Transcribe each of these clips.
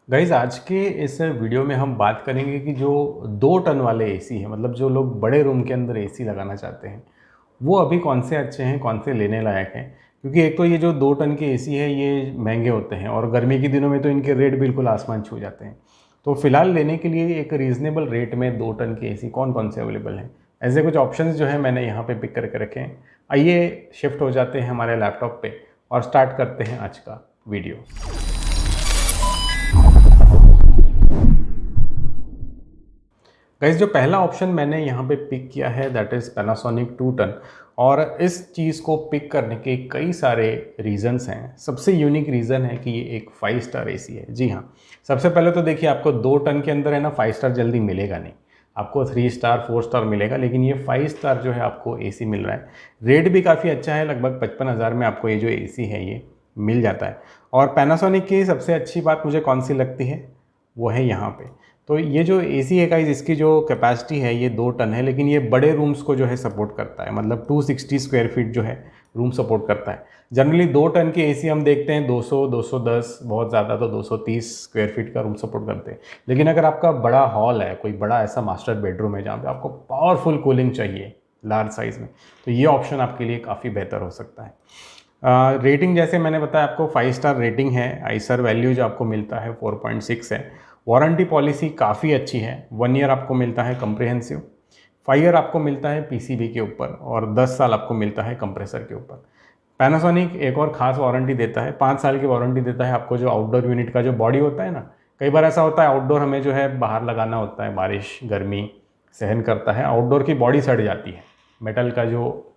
Guys आज के इस वीडियो में हम बात करेंगे कि जो 2 टन वाले एसी हैं, मतलब जो लोग बड़े रूम के अंदर एसी लगाना चाहते हैं, वो अभी कौन से अच्छे हैं, कौन से लेने लायक हैं। क्योंकि एक तो ये जो 2 टन के एसी है ये महंगे होते हैं और गर्मी के दिनों में तो इनके रेट बिल्कुल आसमान छू जाते हैं। तो फिलहाल लेने के लिए एक रीज़नेबल रेट में 2 टन के एसी कौन कौन से अवेलेबल हैं, ऐसे कुछ ऑप्शंस जो है मैंने यहाँ पे पिक करके रखे हैं। आइए शिफ्ट हो जाते हैं हमारे लैपटॉप पे और स्टार्ट करते हैं आज का वीडियो। गाइस जो पहला ऑप्शन मैंने यहाँ पे पिक किया है दैट इज़ पैनासोनिक 2 टन। और इस चीज़ को पिक करने के कई सारे रीज़न्स हैं। सबसे यूनिक रीज़न है कि ये एक 5 स्टार एसी है। जी हाँ, सबसे पहले तो देखिए, आपको 2 टन के अंदर है ना 5 स्टार जल्दी मिलेगा नहीं। आपको 3 स्टार 4 स्टार मिलेगा, लेकिन ये 5 स्टार जो है आपको एसी मिल रहा है। रेट भी काफ़ी अच्छा है, लगभग 55,000 में आपको ये जो एसी है ये मिल जाता है। और पैनासोनिक की सबसे अच्छी बात मुझे कौन सी लगती है, वो है यहाँ पे। तो ये जो एसी है गाइस, इसकी जो कैपेसिटी है ये 2 टन है, लेकिन ये बड़े रूम्स को जो है सपोर्ट करता है। मतलब 260 स्क्वायर फीट जो है रूम सपोर्ट करता है। जनरली 2 टन के एसी हम देखते हैं 200 210, बहुत ज़्यादा तो 230 स्क्वायर फीट का रूम सपोर्ट करते हैं। लेकिन अगर आपका बड़ा हॉल है, कोई बड़ा ऐसा मास्टर बेडरूम है जहाँ पे आपको पावरफुल कूलिंग चाहिए लार्ज साइज़ में, तो ये ऑप्शन आपके लिए काफ़ी बेहतर हो सकता है। रेटिंग जैसे मैंने बताया आपको 5 स्टार रेटिंग है। आइसर वैल्यू जो आपको मिलता है 4.6 है। वारंटी पॉलिसी काफ़ी अच्छी है। 1 ईयर आपको मिलता है कंप्रिहेंसिव, 5 ईयर आपको मिलता है पीसीबी के ऊपर और 10 साल आपको मिलता है कंप्रेसर के ऊपर। पैनासोनिक एक और ख़ास वारंटी देता है, 5 साल की वारंटी देता है आपको। जो आउटडोर यूनिट का जो बॉडी होता है ना, कई बार ऐसा होता है आउटडोर हमें जो है बाहर लगाना होता है, बारिश गर्मी सहन करता है, आउटडोर की बॉडी सड़ जाती है, मेटल का जो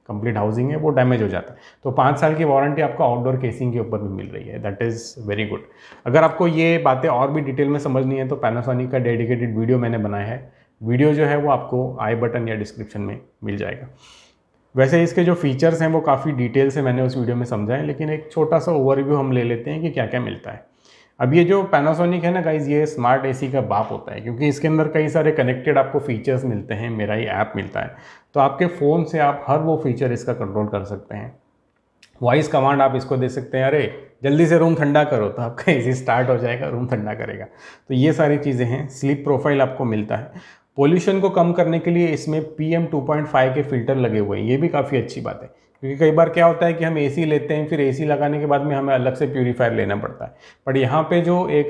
कंप्लीट हाउसिंग है वो डैमेज हो जाता है। तो 5 साल की वारंटी आपको आउटडोर केसिंग के ऊपर भी मिल रही है। That is very good. अगर आपको ये बातें और भी डिटेल में समझनी है तो पैनासोनिक का डेडिकेटेड वीडियो मैंने बनाया है। वीडियो जो है वो आपको आई बटन या डिस्क्रिप्शन में मिल जाएगा। वैसे इसके जो फीचर्स हैं वो काफ़ी डिटेल से मैंने उस वीडियो में समझाए, लेकिन एक छोटा सा ओवरव्यू हम ले लेते हैं कि क्या क्या मिलता है। अब ये जो पैनासोनिक है ना गाइज, ये स्मार्ट एसी का बाप होता है, क्योंकि इसके अंदर कई सारे कनेक्टेड आपको फीचर्स मिलते हैं। मेरा ही ऐप मिलता है, तो आपके फ़ोन से आप हर वो फीचर इसका कंट्रोल कर सकते हैं। वॉइस कमांड आप इसको दे सकते हैं, अरे जल्दी से रूम ठंडा करो, तो आपका एसी स्टार्ट हो जाएगा, रूम ठंडा करेगा। तो ये सारी चीज़ें हैं। स्लीप प्रोफाइल आपको मिलता है। पोल्यूशन को कम करने के लिए इसमें PM 2.5 के फिल्टर लगे हुए हैं, ये भी काफ़ी अच्छी बात है। क्योंकि कई बार क्या होता है कि हम एसी लेते हैं, फिर एसी लगाने के बाद में हमें अलग से प्यूरीफायर लेना पड़ता है। बट यहाँ पे जो एक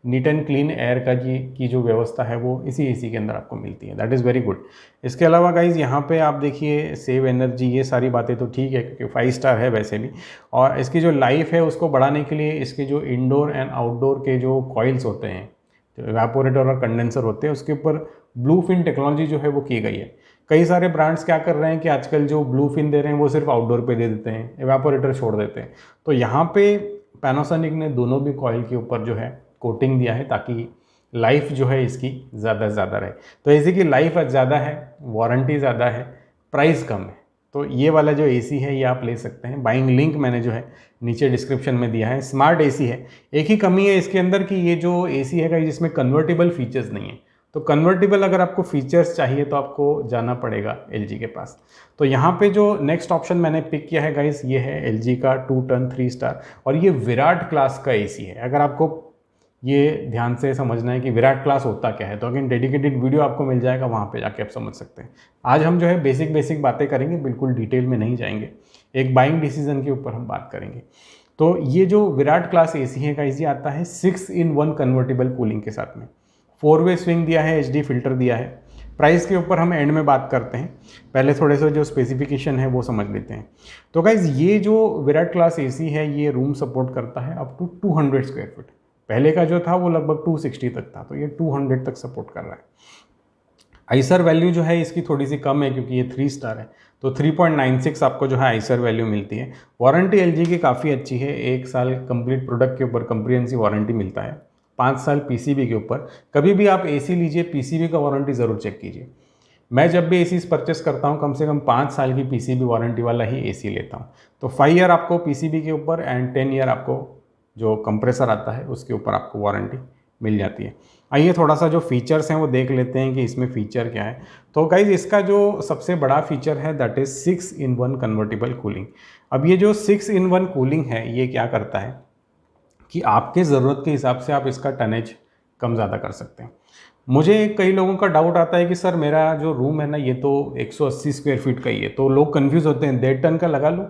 नीट एंड क्लीन एयर का की जो व्यवस्था है वो इसी एसी के अंदर आपको मिलती है। That is very good. इसके अलावा गाइज यहाँ पे आप देखिए, सेव एनर्जी, ये सारी बातें तो ठीक है क्योंकि 5 स्टार है वैसे भी। और इसकी जो लाइफ है उसको बढ़ाने के लिए इसके जो इंडोर एंड आउटडोर के जो कॉइल्स होते हैं, जो इवेपोरेटर और कंडेंसर होते हैं, उसके ऊपर ब्लू फिन टेक्नोलॉजी जो है वो की गई है। कई सारे ब्रांड्स क्या कर रहे हैं कि आजकल जो ब्लू फिन दे रहे हैं वो सिर्फ आउटडोर पे दे देते हैं, इवेपोरेटर छोड़ देते हैं। तो यहाँ पे पैनासोनिक ने दोनों भी कॉइल के ऊपर जो है कोटिंग दिया है, ताकि लाइफ जो है इसकी ज़्यादा से ज़्यादा रहे। तो एसी की लाइफ ज़्यादा है, वारंटी ज़्यादा है, प्राइस कम है। तो ये वाला जो एसी है ये आप ले सकते हैं। बाइंग लिंक मैंने जो है नीचे डिस्क्रिप्शन में दिया है। स्मार्ट एसी है। एक ही कमी है इसके अंदर कि ये जो एसी है जिसमें कन्वर्टेबल फीचर्स नहीं है। तो कन्वर्टेबल अगर आपको फीचर्स चाहिए तो आपको जाना पड़ेगा LG के पास। तो यहाँ पे जो नेक्स्ट ऑप्शन मैंने पिक किया है गाइस, ये है LG का 2 टन 3 स्टार, और ये विराट क्लास का एसी है। अगर आपको ये ध्यान से समझना है कि विराट क्लास होता क्या है, तो अगेन डेडिकेटेड वीडियो आपको मिल जाएगा, वहाँ पे जाके आप समझ सकते हैं। आज हम जो है बेसिक बातें करेंगे, बिल्कुल डिटेल में नहीं जाएंगे। एक बाइंग डिसीजन के ऊपर हम बात करेंगे। तो ये जो विराट क्लास एसी है गाइस, ये आता है 6-in-1 कन्वर्टेबल कूलिंग के साथ में। 4-वे स्विंग दिया है, HD फिल्टर दिया है। प्राइस के ऊपर हम एंड में बात करते हैं, पहले थोड़े से जो स्पेसिफिकेशन है वो समझ लेते हैं। तो गाइज ये जो विराट क्लास एसी है ये रूम सपोर्ट करता है अप टू 200 स्क्वायर फीट। पहले का जो था वो लगभग 260 तक था, तो ये 200 तक सपोर्ट कर रहा है। आइसर वैल्यू जो है इसकी थोड़ी सी कम है क्योंकि ये 3 स्टार है, तो 3.96 आपको जो है आइसर वैल्यू मिलती है। वारंटी LG की काफ़ी अच्छी है। 1 साल कंप्लीट प्रोडक्ट के ऊपर कंप्रिहेंसिव वारंटी मिलता है, 5 साल PCB के ऊपर। कभी भी आप एसी लीजिए, PCB का वारंटी ज़रूर चेक कीजिए। मैं जब भी एसी परचेस करता हूँ कम से कम 5 साल की PCB वारंटी वाला ही एसी लेता हूँ। तो 5 ईयर आपको PCB के ऊपर एंड 10 ईयर आपको जो कंप्रेसर आता है उसके ऊपर आपको वारंटी मिल जाती है। आइए थोड़ा सा जो फीचर्स हैं वो देख लेते हैं कि इसमें फ़ीचर क्या है। तो गाइज इसका जो सबसे बड़ा फीचर है that is 6-in-1 convertible cooling. अब ये जो 6-in-1 कूलिंग है ये क्या करता है कि आपके ज़रूरत के हिसाब से आप इसका टनेज कम ज़्यादा कर सकते हैं। मुझे कई लोगों का डाउट आता है कि सर मेरा जो रूम है ना ये तो 180 स्क्वायर फीट का ही है, तो लोग कंफ्यूज होते हैं 1.5 टन का लगा लूँ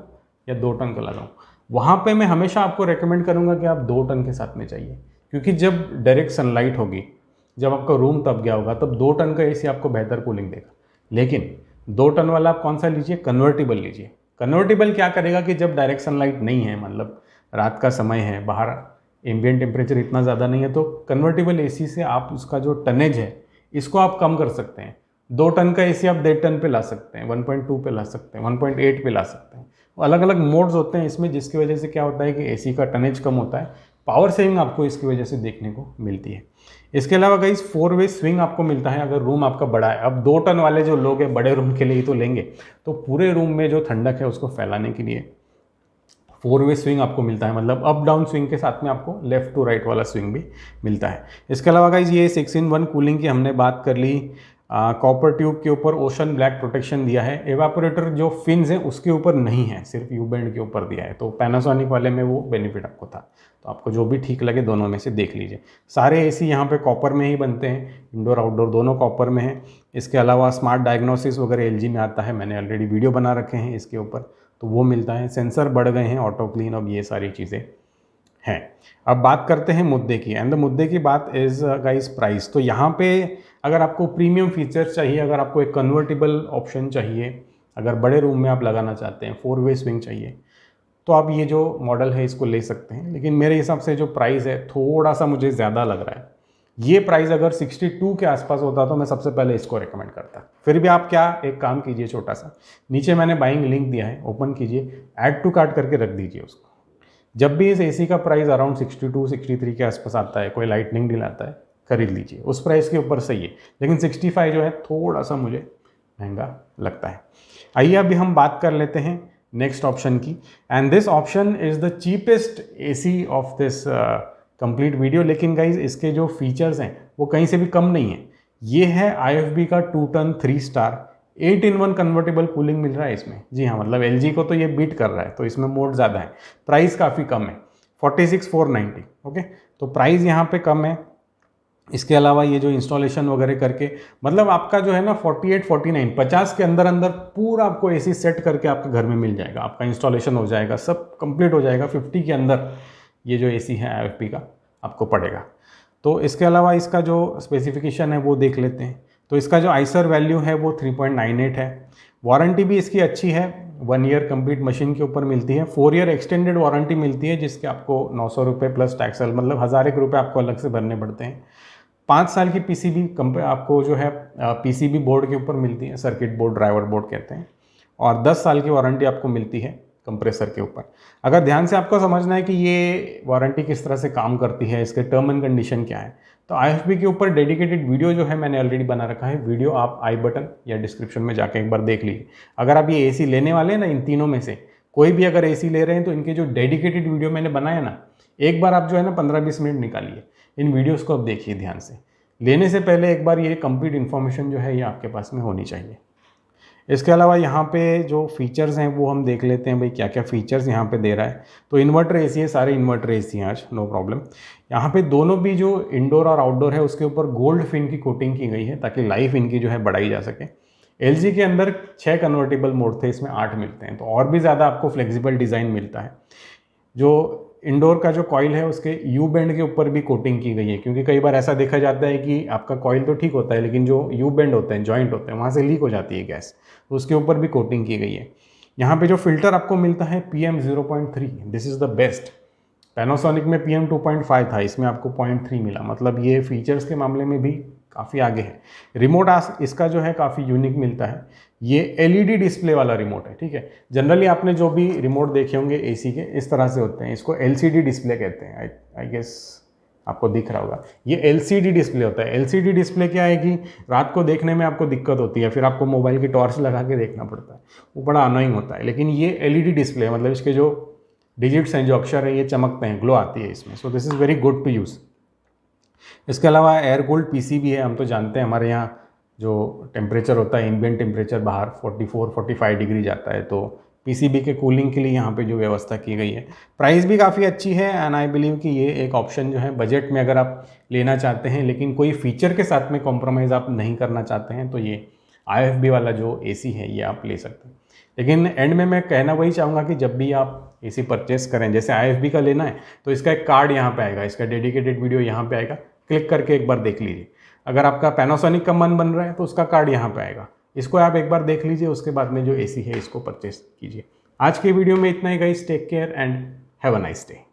या 2 टन का लगाऊँ। वहाँ पे मैं हमेशा आपको रेकमेंड करूँगा कि आप 2 टन के साथ में चाहिए, क्योंकि जब डायरेक्ट सनलाइट होगी, जब आपका रूम तप गया होगा, तब 2 टन का एसी आपको बेहतर कूलिंग देगा। लेकिन 2 टन वाला आप कौन सा लीजिए, कन्वर्टिबल लीजिए। कन्वर्टिबल क्या करेगा कि जब डायरेक्ट सनलाइट नहीं है, मतलब रात का समय है, बाहर एम्बिएंट टेम्परेचर इतना ज़्यादा नहीं है, तो कन्वर्टिबल एसी से आप उसका जो टनेज है इसको आप कम कर सकते हैं। 2 टन का एसी आप 1.5 टन पे ला सकते हैं, 1.2 पे ला सकते हैं, 1.8 पे ला सकते हैं। अलग अलग मोड्स होते हैं इसमें, जिसकी वजह से क्या होता है कि एसी का टनेज कम होता है, पावर सेविंग आपको इसकी वजह से देखने को मिलती है। इसके अलावा गाइस 4 वे स्विंग आपको मिलता है अगर रूम आपका बड़ा है। अब 2 टन वाले जो लोग हैं बड़े रूम के लिए ही तो लेंगे, तो पूरे रूम में जो ठंडक है उसको फैलाने के लिए 4 वे स्विंग आपको मिलता है, मतलब अप डाउन स्विंग के साथ में आपको लेफ्ट टू राइट वाला स्विंग भी मिलता है। इसके अलावा गाइज ये 6-in-1 कूलिंग की हमने बात कर ली। कॉपर ट्यूब के ऊपर ओशन ब्लैक प्रोटेक्शन दिया है। एवापोरेटर जो फिन्स हैं उसके ऊपर नहीं है, सिर्फ यू बैंड के ऊपर दिया है, तो पैनासोनिक वाले में वो बेनिफिट आपको था। तो आपको जो भी ठीक लगे दोनों में से देख लीजिए। सारे एसी यहाँ पे कॉपर में ही बनते हैं, इंडोर आउटडोर दोनों कॉपर में है। इसके अलावा स्मार्ट डायग्नोसिस वगैरह एलजी में आता है, मैंने ऑलरेडी वीडियो बना रखे हैं इसके ऊपर, तो वो मिलता है। सेंसर बढ़ गए हैं, ऑटो क्लीन, अब ये सारी चीज़ें हैं। अब बात करते हैं मुद्दे की, एंड द मुद्दे की बात इज़ गाइस प्राइस। तो यहाँ पे अगर आपको प्रीमियम फीचर्स चाहिए, अगर आपको एक कन्वर्टेबल ऑप्शन चाहिए, अगर बड़े रूम में आप लगाना चाहते हैं, 4 वे स्विंग चाहिए, तो आप ये जो मॉडल है इसको ले सकते हैं। लेकिन मेरे हिसाब से जो प्राइस है थोड़ा सा मुझे ज़्यादा लग रहा है। ये प्राइस अगर 62 के आसपास होता तो मैं सबसे पहले इसको रेकमेंड करता। फिर भी आप क्या एक काम कीजिए, छोटा सा नीचे मैंने बाइंग लिंक दिया है, ओपन कीजिए, ऐड टू कार्ट करके रख दीजिए उसको। जब भी इस एसी का प्राइस अराउंड 62-63 के आसपास आता है, कोई लाइटनिंग डील आता है, खरीद लीजिए, उस प्राइस के ऊपर सही है। लेकिन 65 जो है थोड़ा सा मुझे महंगा लगता है। आइए अभी हम बात कर लेते हैं नेक्स्ट ऑप्शन की, and this option is the cheapest AC of this complete video. लेकिन गाइज इसके जो फीचर्स हैं वो कहीं से भी कम नहीं है। ये है IFB का 2 ton 3 star 8-in-1 convertible cooling मिल रहा है इसमें। जी हाँ, मतलब LG को तो ये बीट कर रहा है, तो इसमें मोड ज़्यादा है, प्राइस काफ़ी कम है, 46,490। ओके, तो प्राइस यहाँ पे कम है। इसके अलावा ये जो इंस्टॉलेशन वगैरह करके, मतलब आपका जो है ना 48-49 50 के अंदर अंदर पूरा आपको एसी सेट करके आपके घर में मिल जाएगा, आपका इंस्टॉलेशन हो जाएगा, सब कंप्लीट हो जाएगा। 50 के अंदर ये जो एसी है IFB का आपको पड़ेगा। तो इसके अलावा इसका जो स्पेसिफिकेशन है वो देख लेते हैं। तो इसका जो आइसर वैल्यू है वो 3.98 है। वारंटी भी इसकी अच्छी है, 1 ईयर कंप्लीट मशीन के ऊपर मिलती है। 4 ईयर एक्सटेंडेड वारंटी मिलती है, जिसके आपको 900 रुपये प्लस टैक्स, मतलब 1000 एक रुपये आपको अलग से भरने पड़ते हैं। 5 साल की PCB आपको जो है PCB बोर्ड के ऊपर मिलती है, सर्किट बोर्ड, ड्राइवर बोर्ड कहते हैं। और 10 साल की वारंटी आपको मिलती है कंप्रेसर के ऊपर। अगर ध्यान से आपको समझना है कि ये वारंटी किस तरह से काम करती है, इसके टर्म एंड कंडीशन क्या है, तो IFB के ऊपर डेडिकेटेड वीडियो जो है मैंने ऑलरेडी बना रखा है। वीडियो आप आई बटन या डिस्क्रिप्शन में जाके एक बार देख लीजिए। अगर आप ये एसी लेने वाले हैं ना, इन तीनों में से कोई भी अगर एसी ले रहे हैं, तो इनके जो डेडिकेटेड वीडियो मैंने बनाया ना, एक बार आप जो है ना 15-20 मिनट निकालिए, इन वीडियोज़ को आप देखिए ध्यान से। लेने से पहले एक बार ये कंप्लीट इन्फॉर्मेशन जो है ये आपके पास में होनी चाहिए। इसके अलावा यहाँ पे जो फीचर्स हैं वो हम देख लेते हैं, भाई क्या क्या फीचर्स यहाँ पे दे रहा है। तो इन्वर्टर एसी है, सारे इन्वर्टर एसी हैं आज, नो प्रॉब्लम। यहाँ पे दोनों भी जो इंडोर और आउटडोर है उसके ऊपर गोल्ड फिन की कोटिंग की गई है, ताकि लाइफ इनकी जो है बढ़ाई जा सके। LG के अंदर 6 कन्वर्टेबल मोड थे, इसमें 8 मिलते हैं, तो और भी ज़्यादा आपको फ्लेक्सिबल डिज़ाइन मिलता है। जो इंडोर का जो कॉइल है उसके यू बैंड के ऊपर भी कोटिंग की गई है, क्योंकि कई बार ऐसा देखा जाता है कि आपका कॉइल तो ठीक होता है, लेकिन जो यू बैंड होते हैं, जॉइंट होते हैं, वहाँ से लीक हो जाती है गैस, तो उसके ऊपर भी कोटिंग की गई है। यहाँ पे जो फिल्टर आपको मिलता है PM 0.3, this is the best. Panasonic में PM 2.5 था, इसमें आपको 0.3 मिला, मतलब ये फीचर्स के मामले में भी काफ़ी आगे है। रिमोट इसका जो है काफ़ी यूनिक मिलता है, ये LED डिस्प्ले वाला रिमोट है, ठीक है। जनरली आपने जो भी रिमोट देखे होंगे एसी के, इस तरह से होते हैं, इसको LCD डिस्प्ले कहते हैं। आई गेस आपको दिख रहा होगा, ये LCD डिस्प्ले होता है। LCD डिस्प्ले क्या है कि रात को देखने में आपको दिक्कत होती है, फिर आपको मोबाइल की टॉर्च लगा के देखना पड़ता है, वो बड़ा अनोइंग होता है। लेकिन ये LED डिस्प्ले है, मतलब इसके जो डिजिट्स हैं, जो अक्षर हैं, ये चमकते हैं, ग्लो आती है इसमें, so this is very good to use. इसके अलावा एयर कूल्ड PCB है। हम तो जानते हैं हमारे यहाँ जो टेम्परेचर होता है, एम्बिएंट टेम्परेचर बाहर 44-45 डिग्री जाता है, तो पीसीबी के कूलिंग के लिए यहाँ पे जो व्यवस्था की गई है। प्राइस भी काफ़ी अच्छी है एंड आई बिलीव कि ये एक ऑप्शन जो है बजट में अगर आप लेना चाहते हैं लेकिन कोई फीचर के साथ में कॉम्प्रोमाइज़ आप नहीं करना चाहते हैं तो ये IFB वाला जो AC है ये आप ले सकते हैं। लेकिन एंड में मैं कहना वही चाहूँगा कि जब भी आप AC परचेस करें, जैसे IFB का लेना है तो इसका एक कार्ड यहाँ पे आएगा, इसका डेडिकेटेड वीडियो यहाँ पे आएगा, क्लिक करके एक बार देख लीजिए। अगर आपका पैनासोनिक का मन बन रहा है तो उसका कार्ड यहाँ पे आएगा, इसको आप एक बार देख लीजिए, उसके बाद में जो AC है इसको परचेस कीजिए। आज के वीडियो में इतना ही guys, take care and have a nice day.